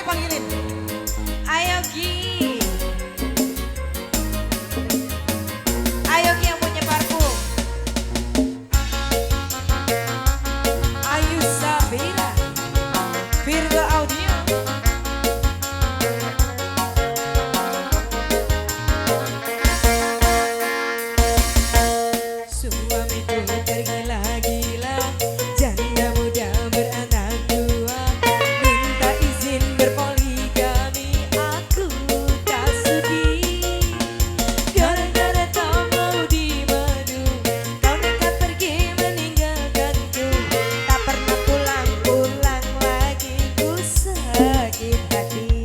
panggilin. Ayo Gi. Ayo Gi yang punya parfum. Ayu Sabira. Virgo Audio. Suamiku tergila-gila, janda muda beranak dua, minta izin berpoligami, aku tak sudi. Gara-gara tak mau dimadu, kau nekat pergi meninggalkanku, tak pernah pulang-pulang lagi, ku sakit hati.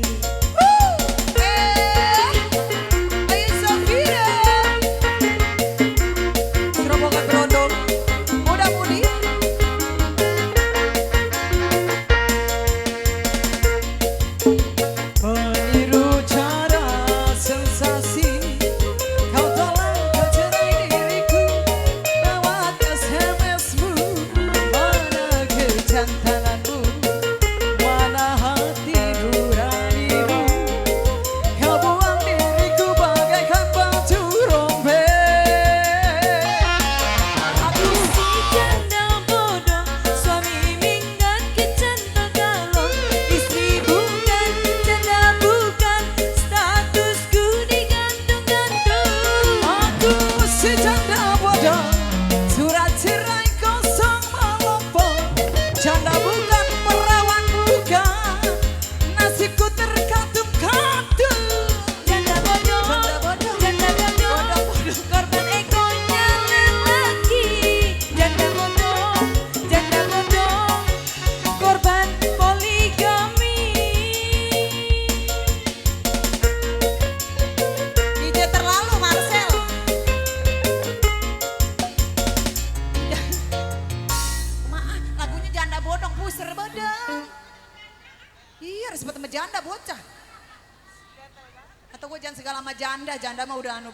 Ayo Safira. Rombongan berondong muda-mudi. Meniru cara sensasi, kau tolak kau cerai diriku lewat SMS-mu. Mana kejantananmu, mana hati nuranimu, kau buang diriku bagaikan baju rombeng. Aku si janda bodoh, suami minggat kecantol galon, istri bukan, janda bukan, statusku digantung-gantung. Aku si janda bodoh, surat cerai kosong melopong, janda bukan, perawan bukan, nasibku terkatung-katung. Janda bodoh, janda bodoh, korban egonya lelaki. Janda bodoh, korban poligami. DJ terlalu Marcel. Maaf, lagunya janda bodong, puser bodong. Iya, harus sama janda bocah. Atau gue jangan segala sama janda mah udah anu.